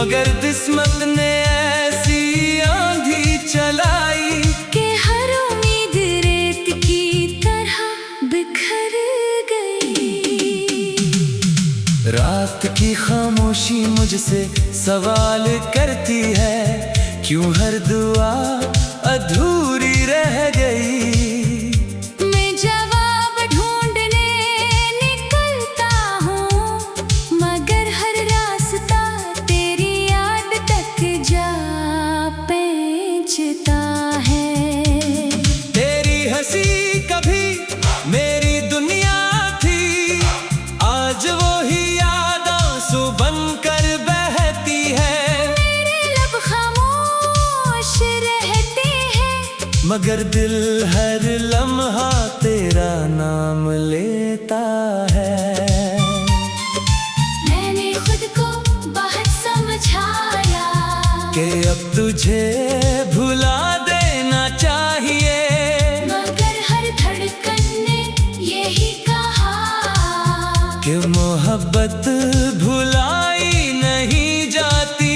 मगर किस्मत ने ऐसी आंधी चलाई कि हर उम्मीद रेत की तरह बिखर गई। रात की खामोशी मुझसे सवाल करती है, क्यों हर दुआ अधूरी रह गई। मैं जवाब ढूंढने निकलता हूँ, मगर हर रास्ता तेरी याद तक जा पहुँचता है। तेरी हंसी कभी मेरी दुनिया थी, आज वो ही याद आंसू बनकर बहती है। मेरे लब खामोश रहते हैं, मगर दिल हर लम्हा तेरा नाम लेता है। मैंने खुद को बहुत समझाया कि अब तुझे भुला देना चाहिए, मगर हर धड़कन ने यही कहा कि मोहब्बत भुलाई नहीं जाती।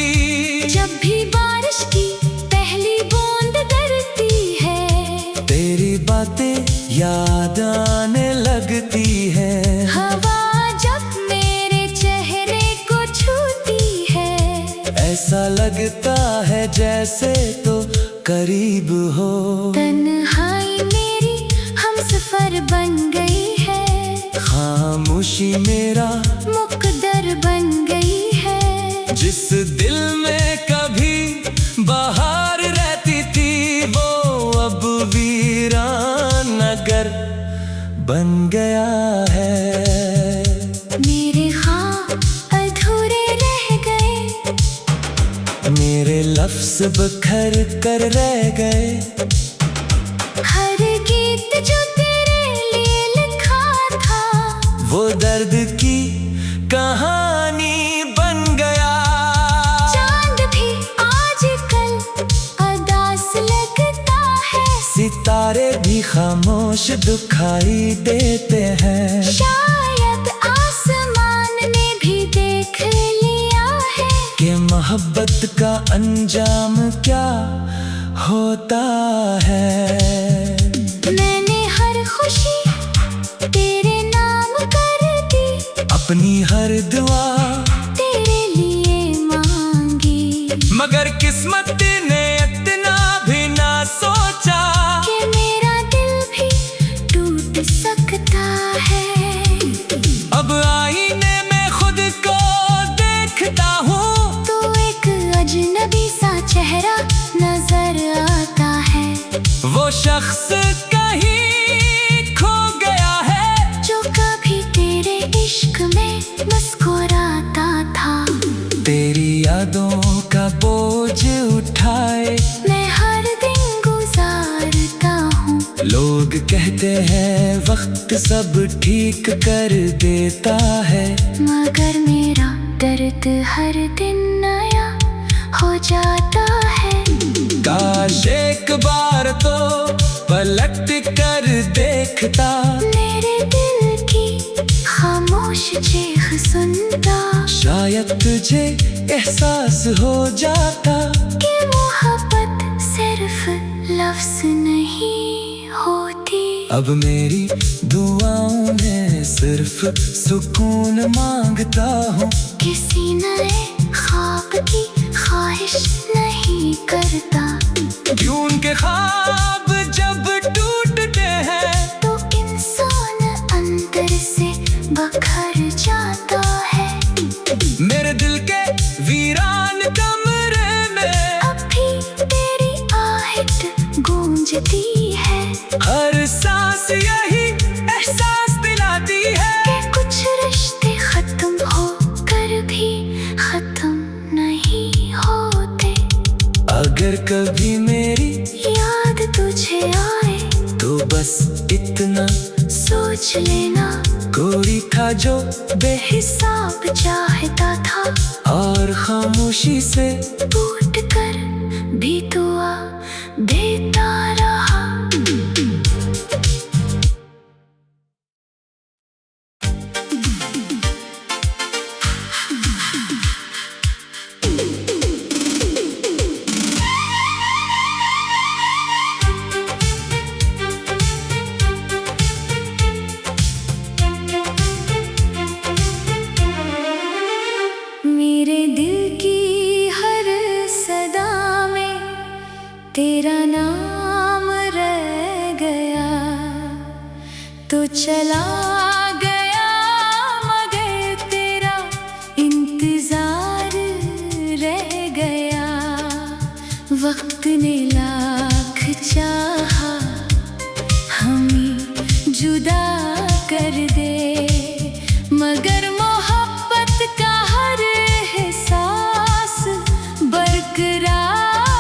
जब भी बारिश की पहली बूंद गिरती है, तेरी बातें याद आने लगती है। हवा जब मेरे चेहरे को छूती है, ऐसा लगता है जैसे तो करीब हो। तन्हाई मेरी हमसफर बन गई है, खामोशी मेरा मुकद्दर बन गई है। जिस दिल में कभी बहार रहती थी, वो अब वीरान नगर बन गया है। मेरे ख्वाब अधूरे रह गए, मेरे लफ्ज बखर कर रह गए। हर गीत जो तेरे लिए लिखा था, वो दर्द की कहानी बन गया। चांद भी आजकल उदास लगता है, सितारे भी खामोश दिखाई देते हैं। शायद आसमान ने भी देख लिया है कि मोहब्बत का अंजाम क्या होता है। मैंने हर खुशी तेरे नाम कर दी, अपनी हर दुआ तेरे लिए मांगी, मगर किस्मत ने इतना भी ना सोचा कि मेरा दिल भी टूट सकता है। अब आईने में खुद को देखता हूँ, तो एक अजनबी सा चेहरा नजर आता है, वो शख्स कहीं खो गया है, जो कभी तेरे इश्क में मुस्कुराता था। तेरी यादों का बोझ उठाए मैं हर दिन गुजारता हूँ, लोग कहते हैं वक्त सब ठीक कर देता है, मगर मेरा दर्द हर दिन नया हो जाता है। काश एक बार तो पलट कर देखता, मेरे दिल की खामोश चीख सुनता, शायद तुझे एहसास हो जाता कि मोहब्बत सिर्फ लफ्ज नहीं होती। अब मेरी दुआओं में सिर्फ सुकून मांगता हूँ, किसी नए ख्वाब की ख्वाहिश नहीं करता। क्यों उनके ख्वाब जब टूटते हैं, तो इंसान अंदर से बखर जाता है। मेरे दिल के वीरान कमरे में अब भी तेरी आहट गूंजती है, हर सांस यही एहसास दिलाती है कि कुछ रिश्ते खत्म हो कर भी खत्म नहीं होते। अगर कभी मेरी याद तुझे आए, तो बस इतना सोच लेना, कोई था जो बेहिसाब चाहता था, और खामोशी से टूट कर भी दुआ देता रहा। चला गया मगर तेरा इंतजार रह गया। वक्त ने लाख चाहा हमें जुदा कर दे, मगर मोहब्बत का हर एहसास बरकरार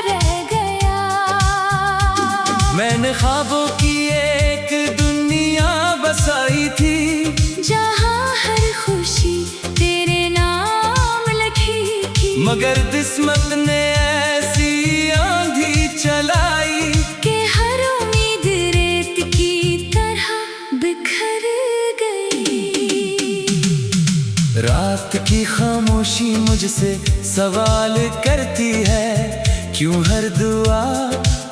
रह गया। मैंने ख्वाबों की एक दुनिया बसाई थी, जहाँ हर खुशी तेरे नाम लिखी थी, मगर किस्मत ने ऐसी आंधी चलाई कि हर उम्मीद रेत की तरह बिखर गई। रात की खामोशी मुझसे सवाल करती है, क्यों हर दुआ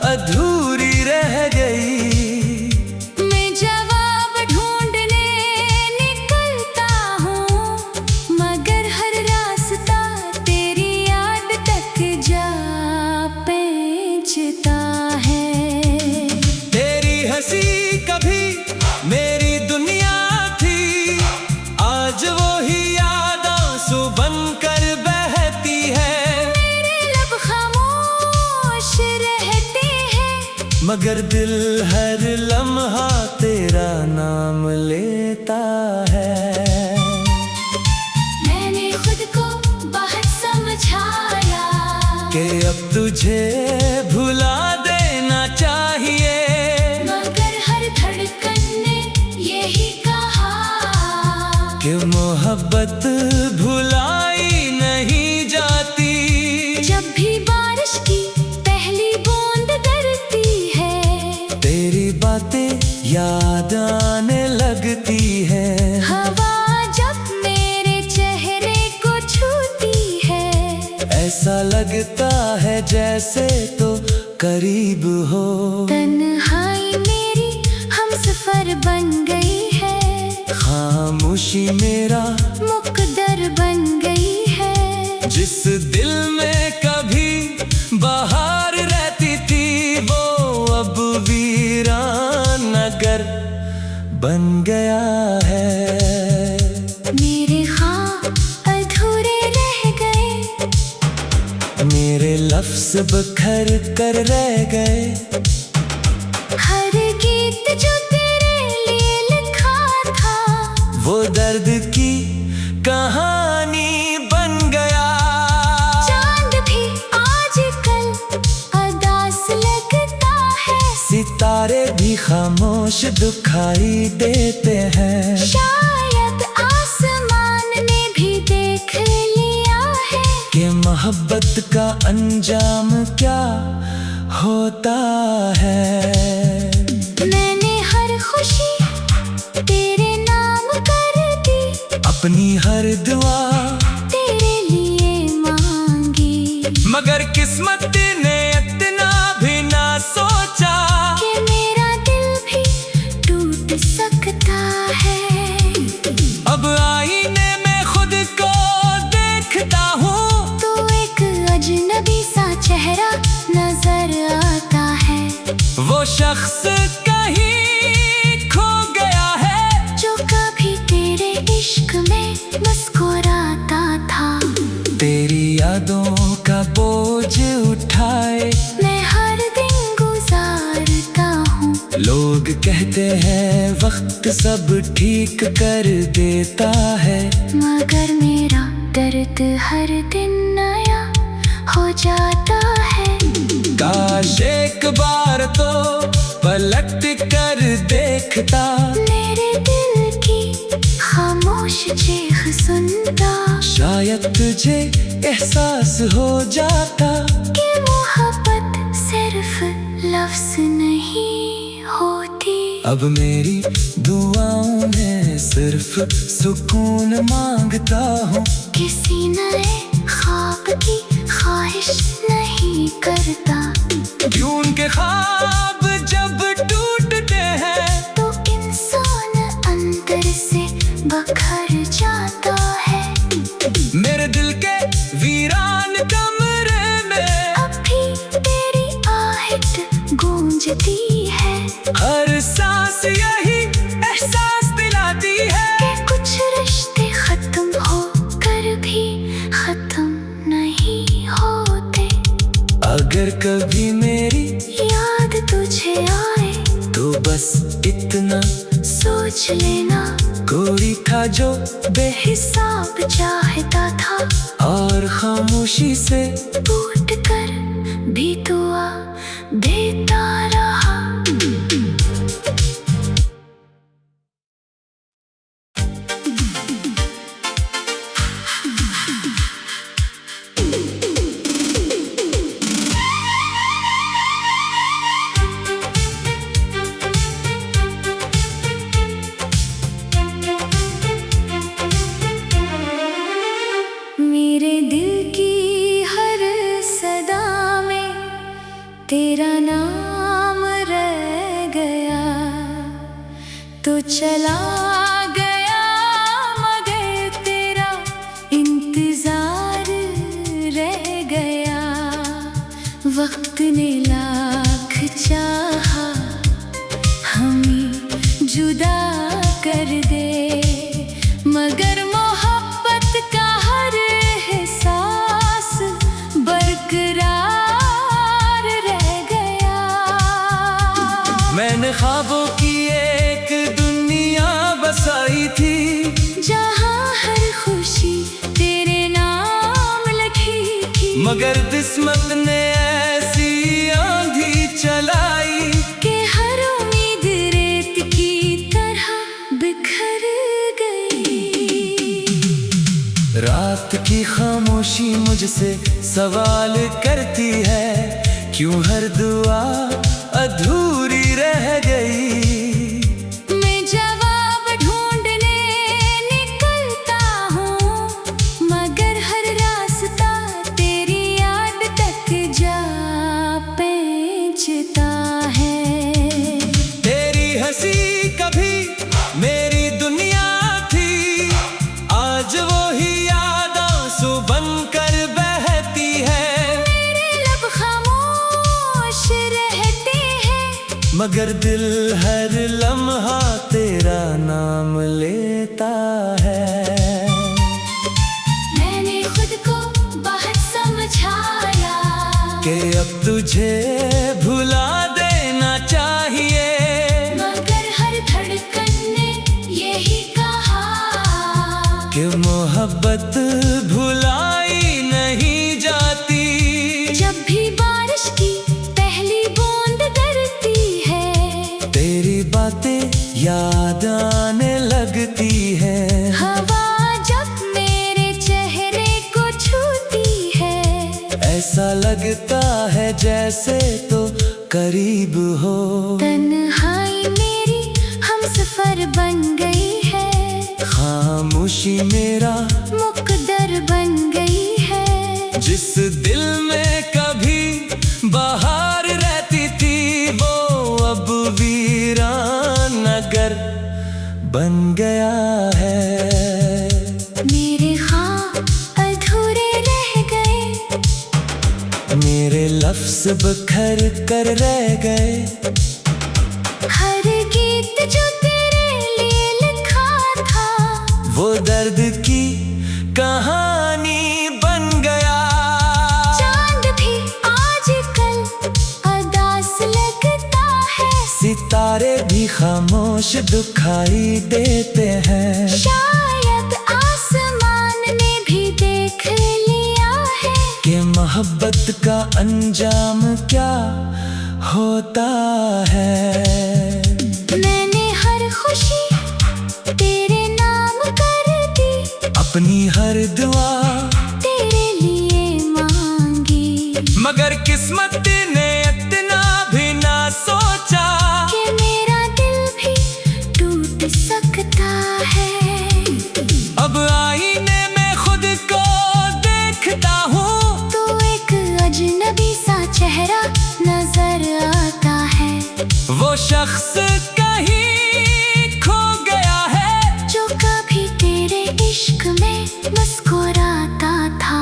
अधूरी रह गई। मैं जवाब ढूंढने निकलता हूँ, मगर हर रास्ता तेरी याद तक जा पहुँचता है। तेरी हंसी कभी मेरी दुनिया थी, आज वो ही याद आंसू बनकर बहती है। मेरे लब खामोश रहते हैं, मगर दिल हर लम्हा तेरा नाम लेता है। मैंने खुद को बहुत समझाया कि अब तुझे भुला देना चाहिए, मगर हर धड़कन ने यही कहा कि मोहब्बत भुलाई नहीं जाती। जब भी बारिश की पहली बूंद गिरती है, तेरी बातें याद आने लगती है। हवा जब मेरे चेहरे को छूती है, ऐसा लगता है जैसे तो करीब हो। तन्हाई मेरी हमसफर बन गई है, खामोशी मेरा मुकद्दर बन गई है। जिस दिल में कभी बहार रहती थी, वो अब वीरान नगर बन गया है। मेरे ख्वाब अधूरे रह गए, मेरे लफ्ज बखर कर रह गए। हर गीत जो तेरे लिए लिखा था, वो दर्द की कहानी बन गया। चांद भी आजकल उदास लगता है, सितारे भी खामोश दिखाई देते हैं। शायद आसमान ने भी देख लिया है कि मोहब्बत का अंजाम क्या होता है। मैंने हर खुशी तेरे नाम कर दी, अपनी हर दुआ तेरे लिए मांगी, मगर किस्मत ने इतना भी ना सोचा कि मेरा दिल भी टूट सकता है। अब आईने में खुद को देखता हूँ, तो एक अजनबी सा चेहरा नजर आता है, वो शख्स कहीं खो गया है, जो कभी तेरे इश्क में मुस्कुराता था। तेरी यादों का बोझ उठाए मैं हर दिन गुजारता हूँ, लोग कहते हैं वक्त सब ठीक कर देता है, मगर मेरा दर्द हर दिन नया हो जाता है। काश एक बार तो पलट कर देखता, मेरे दिल की खामोश चीख सुनता, शायद तुझे एहसास हो जाता कि मोहब्बत सिर्फ लफ्ज नहीं होती। अब मेरी दुआओं में सिर्फ सुकून मांगता हूँ, किसी नए ख्वाब की ख्वाहिश नहीं करता, क्यों उनके ख्वाब जब टूटते हैं तो इंसान अंदर से बखर जाता है। मेरे दिल के वीरान कमरे में अब भी तेरी आहट गूंजती है, हर सांस यही अगर कभी मेरी याद तुझे आए तो बस इतना सोच लेना, कोई था जो बेहिसाब चाहता था और खामोशी से टूट कर भी दुआ देता रहा। मेरे दिल की हर सदा में तेरा नाम रह गया, तो चला गया मगर तेरा इंतजार रह गया। वक्त ने लाख चाहा हमें जुदा कर दे, मगर मोहब्बत का हर एहसास बरकरार रह गया। मैंने ख्वाबों की एक दुनिया बसाई थी, जहाँ हर खुशी तेरे नाम लिखी थी, मगर किस्मत ने ऐसी आंधी चलाई कि हर उम्मीद रेत की तरह बिखर गई। रात की खामोशी मुझसे सवाल करती है, क्यों हर दुआ अधूरी रह गई। मैं जवाब ढूंढने निकलता हूँ, मगर हर रास्ता तेरी याद तक जा पहुँचता है। तेरी हंसी कभी मेरी दुनिया थी, आज वो ही याद आंसू बनकर बहती है। मेरे लब खामोश रहते हैं, मगर दिल हर लम्हा तेरा नाम लेता है। मैंने खुद को बहुत समझाया कि अब तुझे भुला देना चाहिए, मगर हर धड़कन ने यही कहा कि मोहब्बत भुलाई नहीं जाती। जब भी बारिश की पहली बूंद गिरती है, तेरी बातें याद आने लगती है। हवा जब मेरे चेहरे को छूती है, ऐसा लगता है जैसे तो करीब हो। तन्हाई मेरी हमसफर बन गई है, खामोशी मेरा मुकद्दर बन गई है। जिस दिल में कभी बहार रहती थी, वो अब वीरान नगर बन गया है। मेरे ख्वाब अधूरे रह गए, मेरे लफ्ज बखर कर रह गए। हर गीत जो तेरे लिए लिखा था, वो दर्द की कहानी बन गया। चांद भी आजकल अदास लगता है, सितारे भी खामोश दिखाई देते हैं। शायद आसमान ने भी देख लिया है कि मोहब्बत का अंजाम क्या होता है। मैंने हर खुशी तेरे नाम कर दी, अपनी हर दुआ तेरे लिए मांगी, मगर किस्मत ने इतना भी ना सोचा कि मेरा दिल भी टूट सकता है। अब आईने में खुद को देखता हूँ, तो एक अजनबी सा चेहरा नजर आता है, वो शख्स कहीं खो गया है, जो कभी तेरे इश्क में मुस्कुराता था।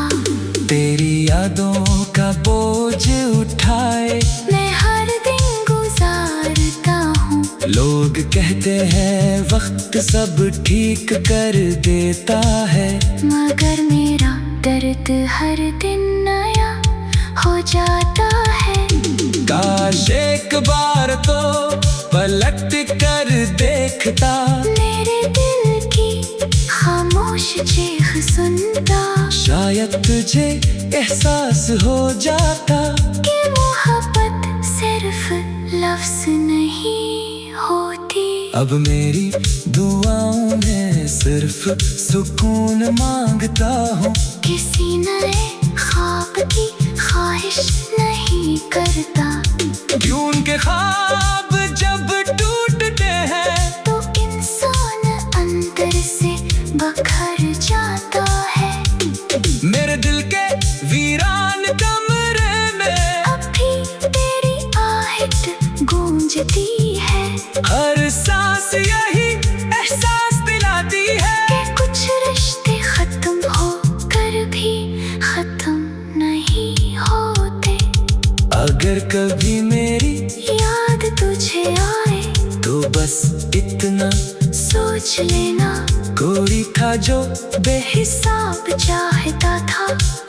तेरी यादों का बोझ उठाए मैं हर दिन गुजारता हूँ, लोग कहते हैं वक्त सब ठीक कर देता है, मगर मेरा दर्द हर दिन नया हो जाता है। काश एक बार तो पलट कर देखता, मेरे दिल की खामोश चीख सुनता। शायद तुझे एहसास हो जाता कि मोहब्बत सिर्फ लफ्ज नहीं होती। अब मेरी दुआओं में सिर्फ सुकून मांगता हूँ, किसी नए ख्वाब की ख्वाहिश नहीं करता। क्यों उनके ख्वाब जब टूटते हैं तो इंसान अंदर से बखर जाता है। मेरे दिल के वीरान कमरे में अब भी तेरी आहट गूंजती है। हर सांस यही एहसास दिलाती है कि कुछ रिश्ते खत्म हो कर भी खत्म नहीं होते। अगर कभी मेरी याद तुझे आए तो बस इतना सोच लेना, कोई था जो बेहिसाब चाहता था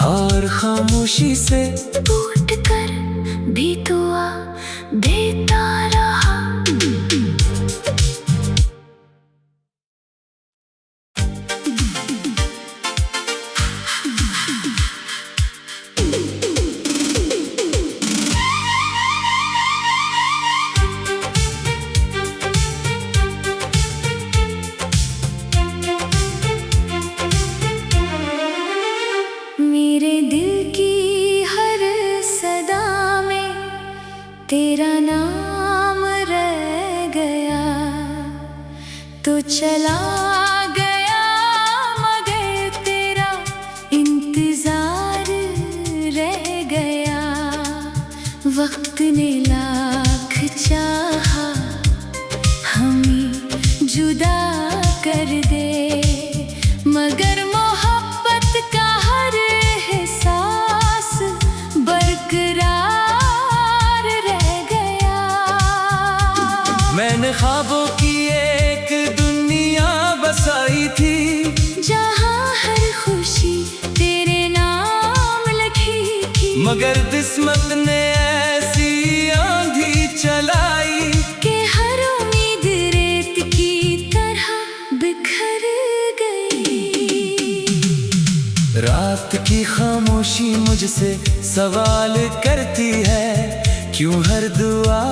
और खामोशी से टूट कर भी दुआ देता रहा। मेरे दिल की हर सदा में तेरा नाम रह गया, तो चला गया मगर तेरा इंतजार रह गया। वक्त ने लाख चाहा हमें जुदा कर दे, मगर मोहब्बत का हर एहसास बरकरार रह गया। मैंने ख्वाबों की एक दुनिया बसाई थी, जहाँ हर खुशी तेरे नाम लिखी थी। मगर किस्मत ने ऐसी आंधी चलाई कि हर उम्मीद रेत की तरह बिखर गई। रात की खामोशी मुझसे सवाल करती है, क्यों हर दुआ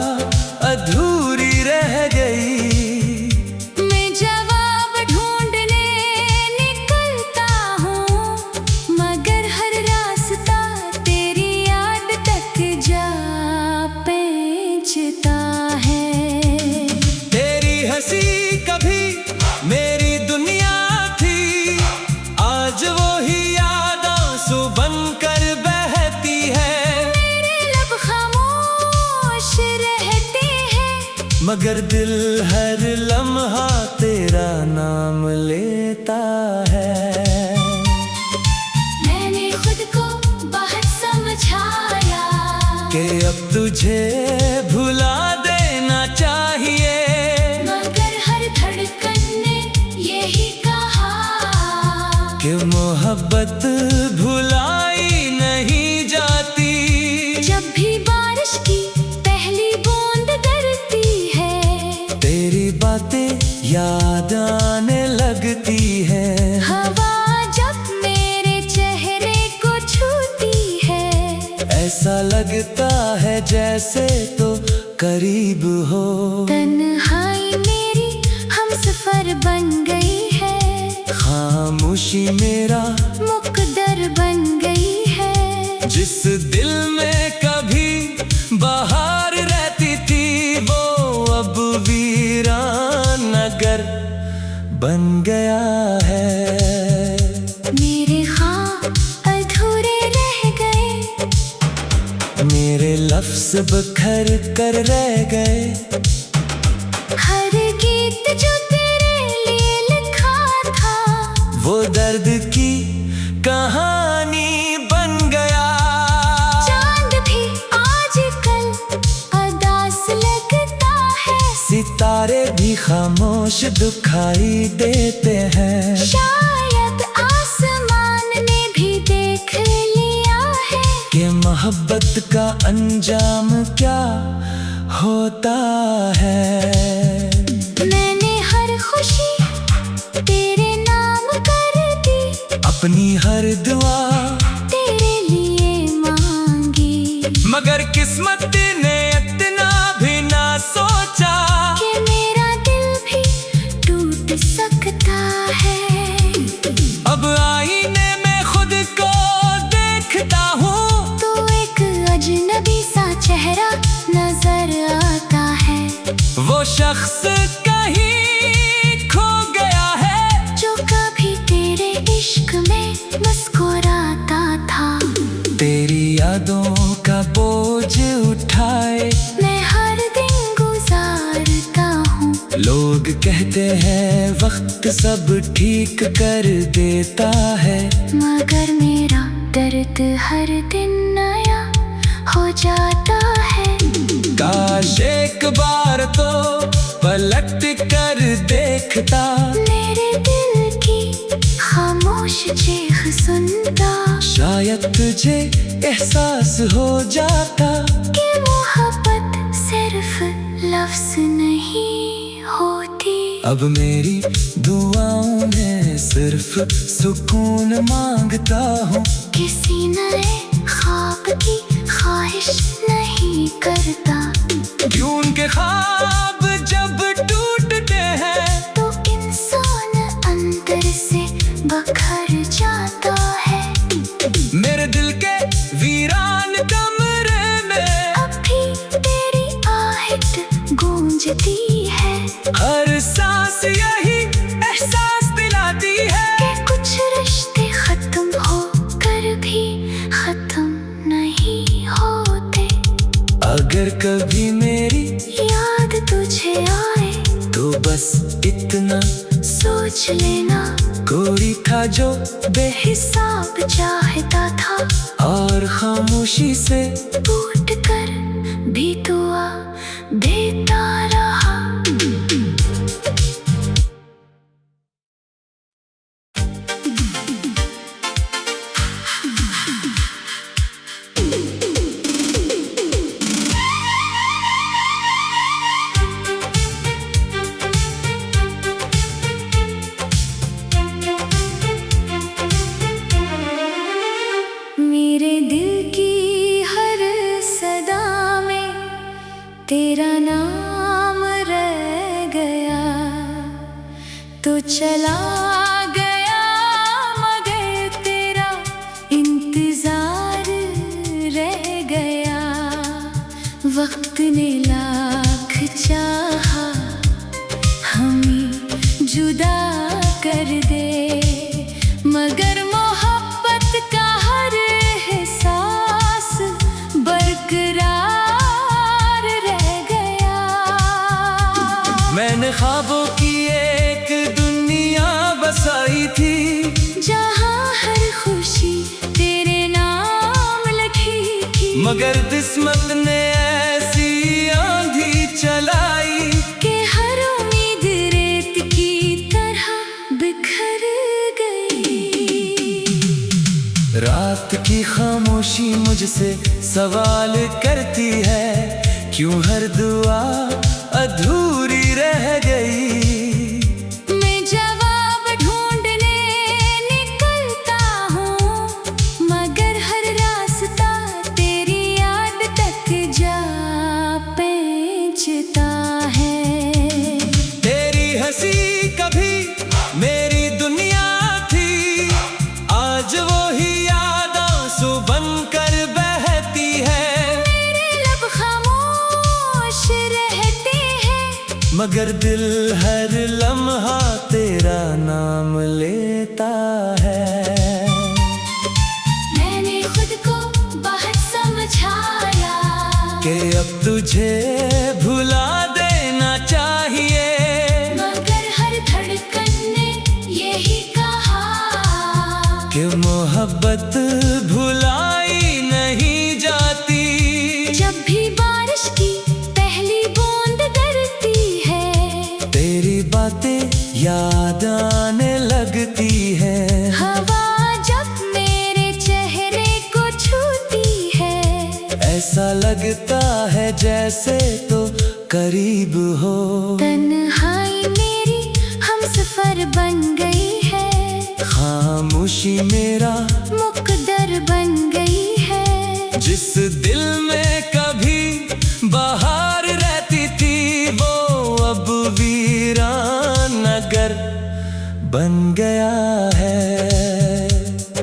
अधूरी रह गई। मैं जवाब ढूंढने निकलता हूँ, मगर हर रास्ता तेरी याद तक जा पहुँचता है। तेरी हंसी कभी मेरी दुनिया थी, आज वो ही याद आंसू बनकर बहती है। मेरे लब खामोश रहते हैं, मगर दिल हर लम्हा तेरा नाम लेता है। मैंने खुद को बहुत समझाया कि अब तुझे भुला देना चाहिए, मगर हर धड़कन ने यही कहा कि मोहब्बत भुलाई नहीं जाती। जब भी बारिश की पहली बूंद गिरती है, तेरी बातें याद आने लगती है। हवा जब मेरे चेहरे को छूती है, ऐसा लगता है जैसे तो करीब हो। तन्हाई मेरी हमसफर बन गई है, खामोशी मेरा मुकद्दर बन गई है। जिस दिल में कभी बहार रहती थी, वो अब वीरान नगर बन गया है। मेरे ख्वाब अधूरे रह गए, मेरे लफ्ज़ बखर कर रह गए। हर गीत जो तेरे लिए लिखा था, वो दर्द की कहानी बन गया। चांद भी आजकल उदास लगता है, सितारे भी खामोश दिखाई देते हैं। शायद आसमान ने भी देख लिया है कि मोहब्बत का अंजाम क्या होता है। मैंने हर खुशी तेरे नाम कर दी, अपनी हर दुआ तेरे लिए मांगी, मगर किस्मत ने इतना भी ना सोचा कि मेरा दिल भी टूट सकता है। अब आईने में खुद को देखता हूँ, तो एक अजनबी सा चेहरा नजर आता है। वो शख्स कहीं खो गया है, जो कभी तेरे इश्क में मुस्कुराता था। तेरी यादों का बोझ उठाए मैं हर दिन गुजारता हूँ। लोग कहते हैं वक्त सब ठीक कर देता है, मगर मेरा दर्द हर दिन नया हो जाता है। काश एक बार तो पलट कर देखता, मेरे दिल की खामोश चीख सुनता, शायद तुझे एहसास हो जाता कि मोहब्बत सिर्फ लफ्ज नहीं होती। अब मेरी दुआओं में सिर्फ सुकून मांगता हूँ, किसी नए ख्वाब की ख्वाहिश नहीं करता। क्यों उनके ख्वाब जब टूटते हैं तो इंसान अंदर से बखर जाता है। मेरे दिल के वीरान कमरे में अब भी तेरी आहट गूंजती है, हर सांस यही एहसास दिलाती है कि कुछ रिश्ते खत्म हो कर भी खत्म नहीं होते। अगर कभी मेरी याद तुझे आए तो बस इतना सोच लेना, कोई था जो बेहिसाब चाहता था, और खामोशी से टूट कर भी दुआ देता रहा। मेरे दिल की हर सदा में तेरा नाम रह गया, तो चला गया मगर तेरा इंतजार रह गया। वक्त ने लाख चाहा हमें जुदा कर दे, मगर मोहब्बत का हर एहसास बरकरार रह गया। मैंने ख्वाबों की एक दुनिया बसाई थी, जहाँ हर खुशी तेरे नाम लिखी थी, मगर किस्मत ने ऐसी आंधी चलाई कि हर उम्मीद रेत की तरह बिखर गई। रात की खामोशी मुझसे सवाल करती है, क्यों हर दुआ अधूरी रह गई। मैं जवाब ढूंढने निकलता हूँ, मगर हर रास्ता तेरी याद तक जा पहुँचता है। तेरी हंसी कभी मेरी दुनिया थी, आज वो ही याद आंसू बनकर बहती है। मेरे लब खामोश रहते हैं, मगर दिल हर लम्हा तेरा नाम लेता है। मैंने खुद को बहुत समझाया कि अब तुझे भुला देना चाहिए, मगर हर धड़कन ने यही कहा कि मोहब्बत भुलाई नहीं जाती। जब भी बारिश की पहली बूंद गिरती है, तेरी बातें याद आने लगती है। हवा जब मेरे चेहरे को छूती है, जैसे तो करीब हो। तन्हाई मेरी हमसफर बन गई है, खामोशी मेरा मुकद्दर बन गई है। जिस दिल में कभी बहार रहती थी वो अब वीरान नगर बन गया है।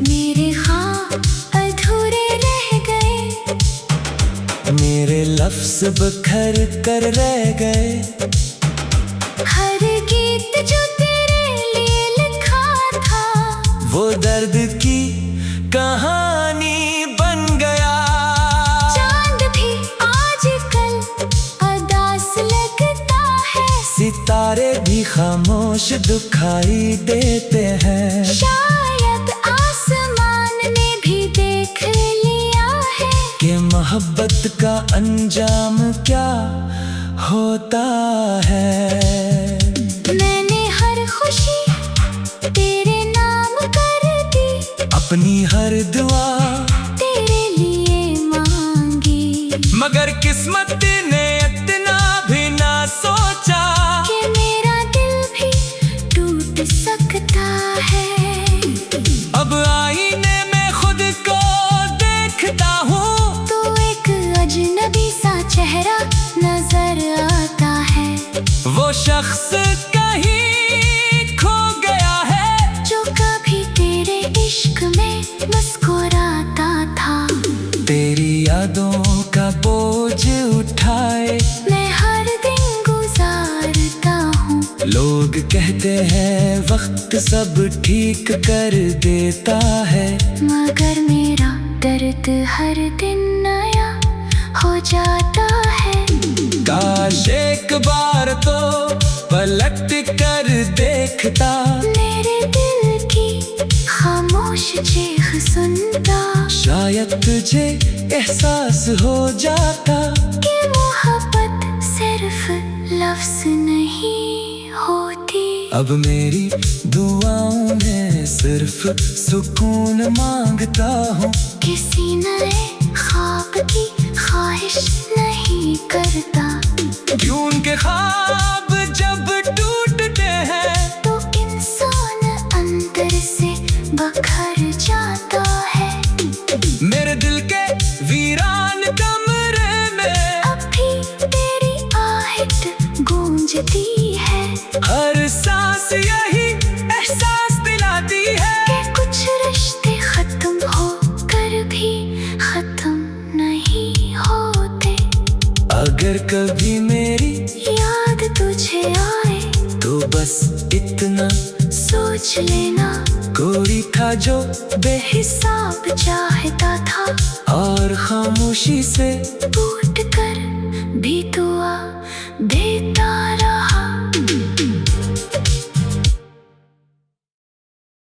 मेरे ख्वाब अधूरे रह गए, मेरे लफ्ज़ बिखर कर रह गए। हर गीत जो तेरे लिए लिखा था वो दर्द की कहानी बन गया। चांद भी आजकल उदास लगता है, सितारे भी खामोश दिखाई देते हैं। शायद आसमान ने भी देख लिया है कि मोहब्बत का अंजाम क्या होता है। मैंने हर खुशी तेरे नाम कर दी, अपनी हर दुआ तेरे लिए मांगी। मगर किस्मत ने इतना भी ना सोचा कि मेरा दिल भी टूट सकता है। अब आईने में खुद को देखता हूँ तो एक अजनबी सा चेहरा नजर आता है, वो शख्स कहीं खो गया है जो कभी तेरे इश्क में मुस्कुराता था। तेरी यादों का बोझ उठाए मैं हर दिन गुजारता हूँ, लोग कहते हैं वक्त सब ठीक कर देता है। मगर मेरा दर्द हर दिन नया हो जाता है। काश एक बार तो पलट कर देखता, मेरे दिल की खामोश चीख सुनता, शायद तुझे एहसास हो जाता कि मोहब्बत सिर्फ लफ्ज़ नहीं होती। अब मेरी दुआओं में सिर्फ सुकून मांगता हूँ, किसी नए ख्वाब की ख्वाहिश नहीं करता। क्यों के ख्वाब जब टूटते हैं तो इंसान अंदर से बखर जाता है। मेरे दिल के वीरान कमरे में अब भी तेरी आहट गूंजती है, हर सांस यही एहसास दिलाती है कि कुछ रिश्ते खत्म हो कर भी खत्म नहीं होते। अगर कभी मेरी याद तुझे आए तो बस इतना सोच लेना, कोई था जो बेहिसाब चाहता था और खामोशी से टूट कर भी दुआ